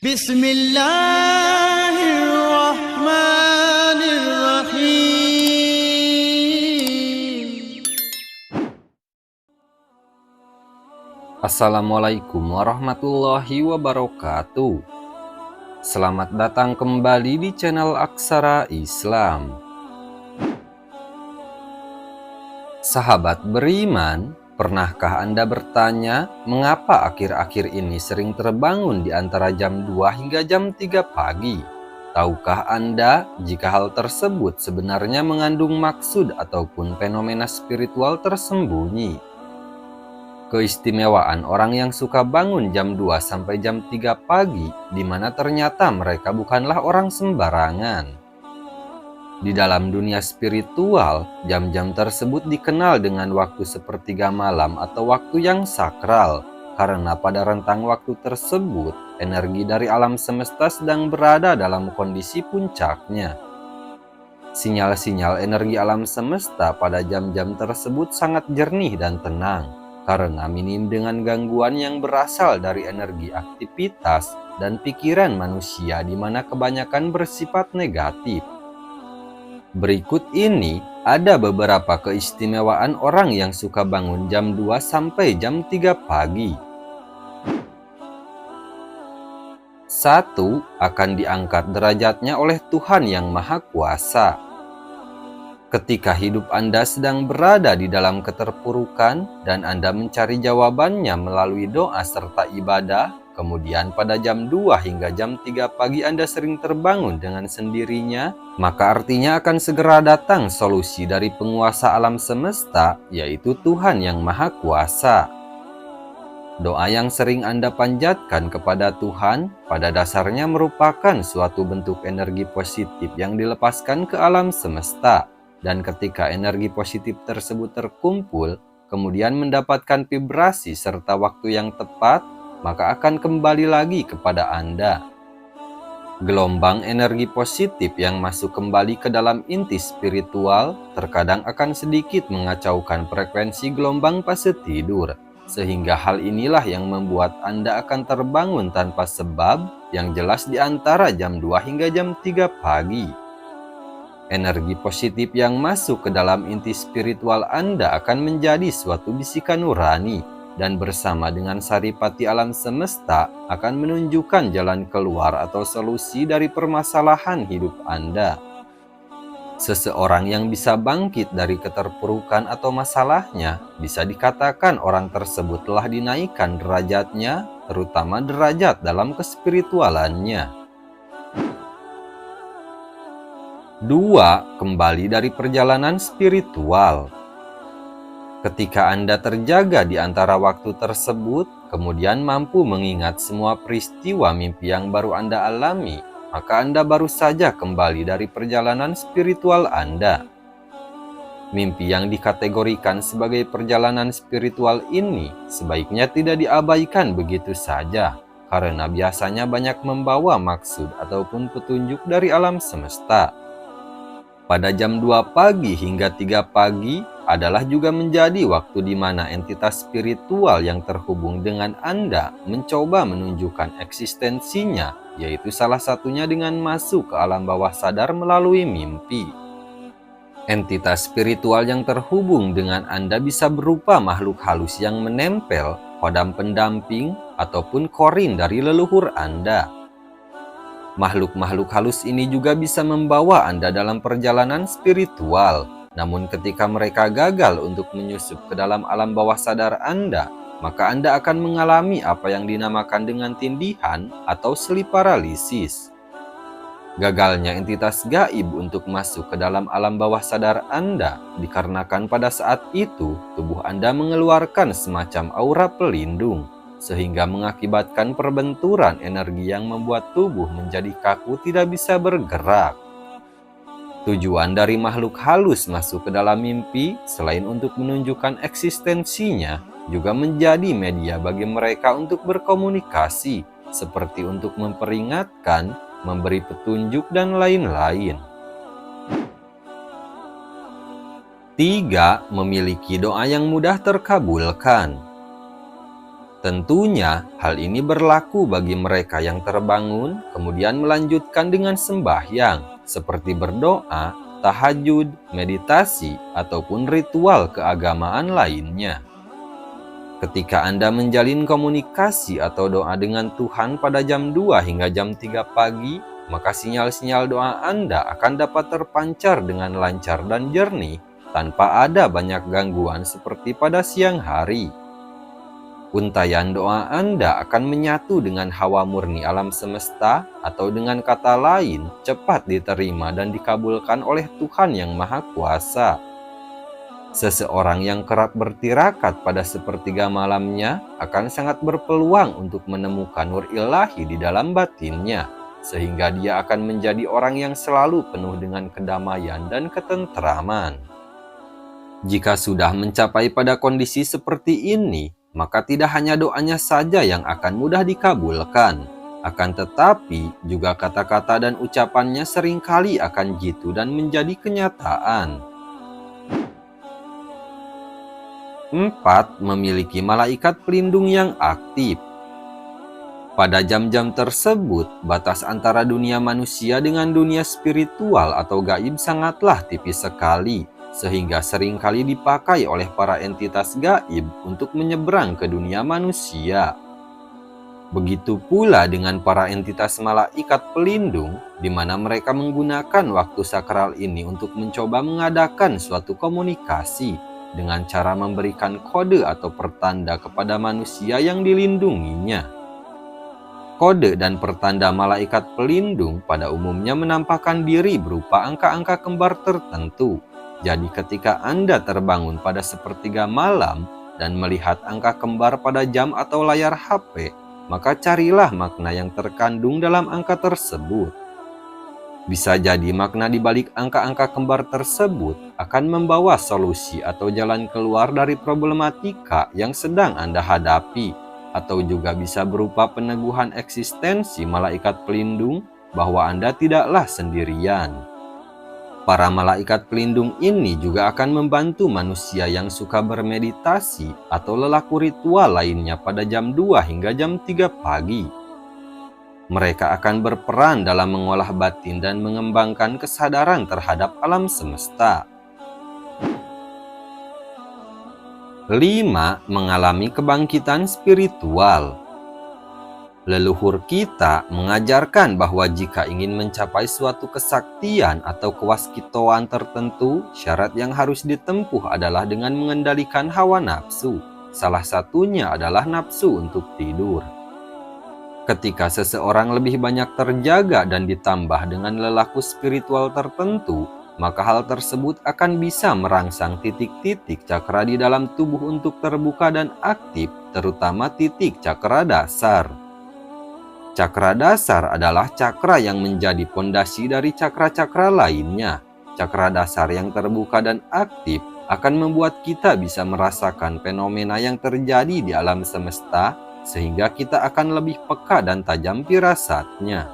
Bismillahirrahmanirrahim. Assalamualaikum warahmatullahi wabarakatuh. Selamat datang kembali di channel Aksara Islam. Sahabat beriman, pernahkah Anda bertanya mengapa akhir-akhir ini sering terbangun di antara jam 2 hingga jam 3 pagi? Tahukah Anda jika hal tersebut sebenarnya mengandung maksud ataupun fenomena spiritual tersembunyi? Keistimewaan orang yang suka bangun jam 2 sampai jam 3 pagi, di mana ternyata mereka bukanlah orang sembarangan. Di dalam dunia spiritual, jam-jam tersebut dikenal dengan waktu sepertiga malam atau waktu yang sakral, karena pada rentang waktu tersebut, energi dari alam semesta sedang berada dalam kondisi puncaknya. Sinyal-sinyal energi alam semesta pada jam-jam tersebut sangat jernih dan tenang, karena minim dengan gangguan yang berasal dari energi aktivitas dan pikiran manusia di mana kebanyakan bersifat negatif. Berikut ini ada beberapa keistimewaan orang yang suka bangun jam 2 sampai jam 3 pagi. 1. Akan diangkat derajatnya oleh Tuhan Yang Maha Kuasa. Ketika hidup Anda sedang berada di dalam keterpurukan dan Anda mencari jawabannya melalui doa serta ibadah, kemudian pada jam 2 hingga jam 3 pagi Anda sering terbangun dengan sendirinya, maka artinya akan segera datang solusi dari penguasa alam semesta, yaitu Tuhan Yang Maha Kuasa. Doa yang sering Anda panjatkan kepada Tuhan pada dasarnya merupakan suatu bentuk energi positif yang dilepaskan ke alam semesta. Dan ketika energi positif tersebut terkumpul, kemudian mendapatkan vibrasi serta waktu yang tepat, maka akan kembali lagi kepada Anda. Gelombang energi positif yang masuk kembali ke dalam inti spiritual terkadang akan sedikit mengacaukan frekuensi gelombang fase tidur, sehingga hal inilah yang membuat Anda akan terbangun tanpa sebab yang jelas di antara jam 2 hingga jam 3 pagi. Energi positif yang masuk ke dalam inti spiritual Anda akan menjadi suatu bisikan nurani, dan bersama dengan saripati alam semesta akan menunjukkan jalan keluar atau solusi dari permasalahan hidup Anda. Seseorang yang bisa bangkit dari keterpurukan atau masalahnya, bisa dikatakan orang tersebut telah dinaikkan derajatnya, terutama derajat dalam kespiritualannya. 2. Kembali dari perjalanan spiritual. Ketika Anda terjaga di antara waktu tersebut, kemudian mampu mengingat semua peristiwa mimpi yang baru Anda alami, maka Anda baru saja kembali dari perjalanan spiritual Anda. Mimpi yang dikategorikan sebagai perjalanan spiritual ini sebaiknya tidak diabaikan begitu saja, karena biasanya banyak membawa maksud ataupun petunjuk dari alam semesta. Pada jam 2 pagi hingga 3 pagi adalah juga menjadi waktu di mana entitas spiritual yang terhubung dengan Anda mencoba menunjukkan eksistensinya, yaitu salah satunya dengan masuk ke alam bawah sadar melalui mimpi. Entitas spiritual yang terhubung dengan Anda bisa berupa makhluk halus yang menempel, kodam pendamping, ataupun korin dari leluhur Anda. Makhluk-makhluk halus ini juga bisa membawa Anda dalam perjalanan spiritual. Namun ketika mereka gagal untuk menyusup ke dalam alam bawah sadar Anda, maka Anda akan mengalami apa yang dinamakan dengan tindihan atau sleep paralysis. Gagalnya entitas gaib untuk masuk ke dalam alam bawah sadar Anda dikarenakan pada saat itu tubuh Anda mengeluarkan semacam aura pelindung, sehingga mengakibatkan perbenturan energi yang membuat tubuh menjadi kaku tidak bisa bergerak. Tujuan dari makhluk halus masuk ke dalam mimpi selain untuk menunjukkan eksistensinya, juga menjadi media bagi mereka untuk berkomunikasi, seperti untuk memperingatkan, memberi petunjuk, dan lain-lain. 3. Memiliki doa yang mudah terkabulkan. Tentunya hal ini berlaku bagi mereka yang terbangun kemudian melanjutkan dengan sembahyang seperti berdoa, tahajud, meditasi, ataupun ritual keagamaan lainnya. Ketika Anda menjalin komunikasi atau doa dengan Tuhan pada jam 2 hingga jam 3 pagi, maka sinyal-sinyal doa Anda akan dapat terpancar dengan lancar dan jernih tanpa ada banyak gangguan seperti pada siang hari. Untayan doa Anda akan menyatu dengan hawa murni alam semesta, atau dengan kata lain, cepat diterima dan dikabulkan oleh Tuhan Yang Maha Kuasa. Seseorang yang kerap bertirakat pada sepertiga malamnya akan sangat berpeluang untuk menemukan nur ilahi di dalam batinnya, sehingga dia akan menjadi orang yang selalu penuh dengan kedamaian dan ketentraman. Jika sudah mencapai pada kondisi seperti ini, maka tidak hanya doanya saja yang akan mudah dikabulkan, akan tetapi juga kata-kata dan ucapannya seringkali akan jitu dan menjadi kenyataan. 4. Memiliki malaikat pelindung yang aktif. Pada jam-jam tersebut, batas antara dunia manusia dengan dunia spiritual atau gaib sangatlah tipis sekali, sehingga seringkali dipakai oleh para entitas gaib untuk menyeberang ke dunia manusia. Begitu pula dengan para entitas malaikat pelindung, di mana mereka menggunakan waktu sakral ini untuk mencoba mengadakan suatu komunikasi dengan cara memberikan kode atau pertanda kepada manusia yang dilindunginya. Kode dan pertanda malaikat pelindung pada umumnya menampakkan diri berupa angka-angka kembar tertentu. Jadi ketika Anda terbangun pada sepertiga malam dan melihat angka kembar pada jam atau layar HP, maka carilah makna yang terkandung dalam angka tersebut. Bisa jadi makna di balik angka-angka kembar tersebut akan membawa solusi atau jalan keluar dari problematika yang sedang Anda hadapi, atau juga bisa berupa peneguhan eksistensi malaikat pelindung bahwa Anda tidaklah sendirian. Para malaikat pelindung ini juga akan membantu manusia yang suka bermeditasi atau lelaku ritual lainnya pada jam 2 hingga jam 3 pagi. Mereka akan berperan dalam mengolah batin dan mengembangkan kesadaran terhadap alam semesta. 5. Mengalami kebangkitan spiritual. Leluhur kita mengajarkan bahwa jika ingin mencapai suatu kesaktian atau kewaskitoan tertentu, syarat yang harus ditempuh adalah dengan mengendalikan hawa nafsu. Salah satunya adalah nafsu untuk tidur. Ketika seseorang lebih banyak terjaga dan ditambah dengan lelaku spiritual tertentu, maka hal tersebut akan bisa merangsang titik-titik cakra di dalam tubuh untuk terbuka dan aktif, terutama titik cakra dasar. Cakra dasar adalah cakra yang menjadi pondasi dari cakra-cakra lainnya. Cakra dasar yang terbuka dan aktif akan membuat kita bisa merasakan fenomena yang terjadi di alam semesta, sehingga kita akan lebih peka dan tajam firasatnya.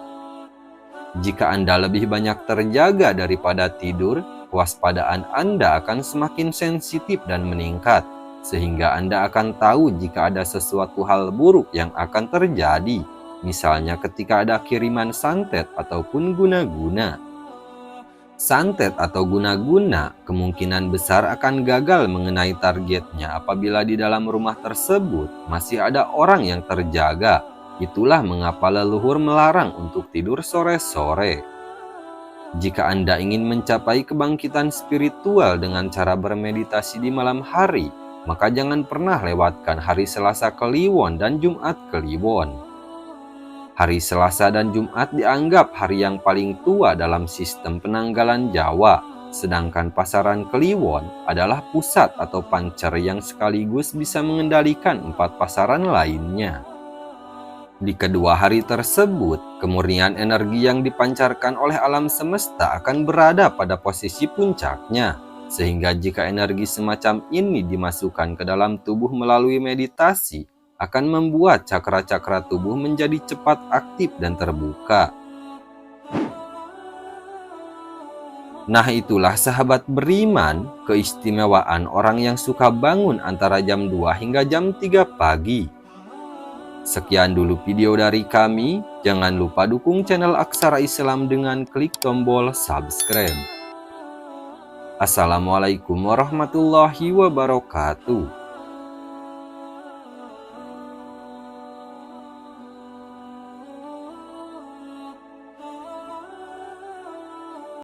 Jika Anda lebih banyak terjaga daripada tidur, kewaspadaan Anda akan semakin sensitif dan meningkat, sehingga Anda akan tahu jika ada sesuatu hal buruk yang akan terjadi. Misalnya ketika ada kiriman santet ataupun guna-guna. Santet atau guna-guna kemungkinan besar akan gagal mengenai targetnya apabila di dalam rumah tersebut masih ada orang yang terjaga. Itulah mengapa leluhur melarang untuk tidur sore-sore. Jika Anda ingin mencapai kebangkitan spiritual dengan cara bermeditasi di malam hari, maka jangan pernah lewatkan hari Selasa Kliwon dan Jumat Kliwon. Hari Selasa dan Jumat dianggap hari yang paling tua dalam sistem penanggalan Jawa, sedangkan pasaran Kliwon adalah pusat atau pancer yang sekaligus bisa mengendalikan 4 pasaran lainnya. Di kedua hari tersebut, kemurnian energi yang dipancarkan oleh alam semesta akan berada pada posisi puncaknya, sehingga jika energi semacam ini dimasukkan ke dalam tubuh melalui meditasi, akan membuat cakra-cakra tubuh menjadi cepat aktif dan terbuka. Nah, itulah sahabat beriman, keistimewaan orang yang suka bangun antara jam 2 hingga jam 3 pagi. Sekian dulu video dari kami. Jangan lupa dukung channel Aksara Islam dengan klik tombol subscribe. Assalamualaikum warahmatullahi wabarakatuh.